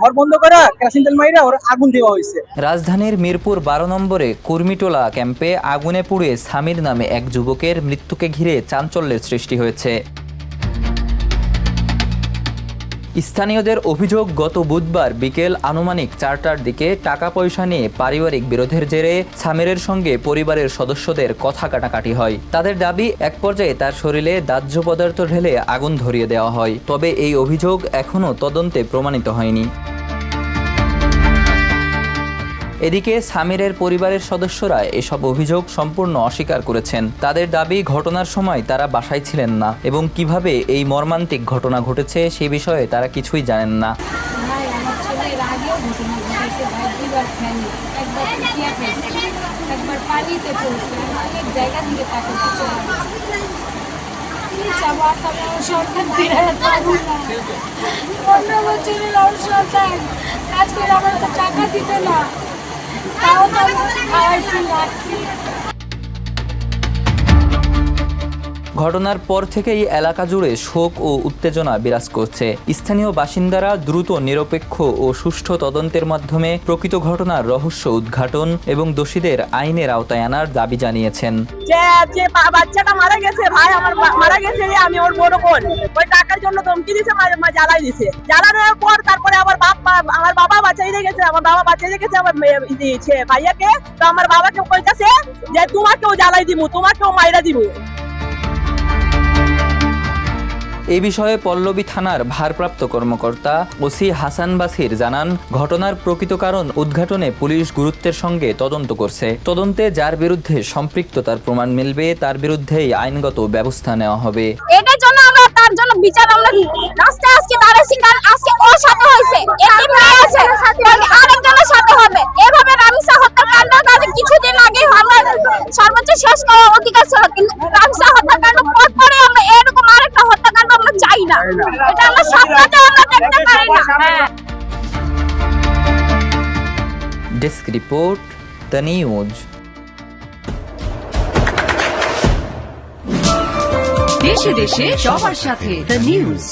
ঘর বন্ধ করা কেরোসিন তেল মাইরা ওর আগুন দেওয়া হয়েছে। রাজধানীর মিরপুর 12 নম্বরে কুর্মিটোলা ক্যাম্পে আগুনে পুড়ে সামির নামে এক যুবকের মৃত্যুকে ঘিরে চাঞ্চল্যের সৃষ্টি হয়েছে। স্থানীয়দের অভিযোগ, গত বুধবার বিকেল আনুমানিক 4টার দিকে টাকা পয়সা নিয়ে পারিবারিক বিরোধের জেরে সামিরের সঙ্গে পরিবারের সদস্যদের কথা কাটাকাটি হয়। তাদের দাবি, এক পর্যায়ে তার শরীরে দাহ্য পদার্থ ঢেলে আগুন ধরিয়ে দেওয়া হয়। তবে এই অভিযোগ এখনও তদন্তে প্রমাণিত হয়নি। এদিকে সামিরের পরিবারের সদস্যরা এসব অভিযোগ সম্পূর্ণ অস্বীকার করেছেন। তাদের দাবি, ঘটনার সময় তারা বাসায় ছিলেন না এবং কিভাবে এই মর্মান্তিক ঘটনা ঘটেছে সে বিষয়ে তারা কিছুই জানেন না। ঘটনার পর থেকেই এলাকা জুড়ে শোক ও উত্তেজনা বিরাজ করছে। স্থানীয় বাসিন্দারা দ্রুত, নিরপেক্ষ ও সুষ্ঠু তদন্তের মাধ্যমে প্রকৃত ঘটনার রহস্য উদ্ঘাটন এবং দোষীদের আইনের আওতায় আনার দাবি জানিয়েছেন। যে বাচ্চাটা মারা গেছে, ভাই আমার মারা গেছে, আমি ওর বড় বোন, ওই টাকার জন্য ধমকি দিয়েছে, জ্বালাই দিয়েছে। জ্বালানোর পর তারপরে আমার বাবা বাঁচাইতে গেছে, আমার ভাইয়াকে। তো আমার বাবাকে কইতাছে যে তোমাকেও জ্বালাই দিব, তোমাকেও মাইরা দিব। এ বিষয়ে পল্লবী থানার ভারপ্রাপ্ত কর্মকর্তা ওসি হাসান বাসির জানান, ঘটনার প্রকৃত কারণ উদ্ঘাটনে পুলিশ গুরুত্বের সঙ্গে তদন্ত করছে। তদন্তে যার বিরুদ্ধে সম্পৃক্ততার প্রমাণ মিলবে তার বিরুদ্ধেই আইনগত ব্যবস্থা নেওয়া হবে। এটার জন্য আমরা তার জন্য বিচার আমরা রাস্তায় আজকে দাঁড়াইছি, কারণ আজকে ওর সাথে হয়েছে, একটি মেয়ে আছে, আরেকজনের সাথে হবে। এভাবে রামিসা হত্যাকাণ্ড কাজে কিছুদিন আগে আমরা সর্বোচ্চ শেষ করার অধিকার ছিল, কিন্তু রামিসা হত্যাকাণ্ড পরে আমরা এরকম আরেকটা হত্যাকাণ্ড আমরা চাই না। এটা আমরা স্বপ্নতে আমরা দেখতে পারি না। Desk report, the news. দেশে দেশে সবার সাথে, দ্য নিউজ।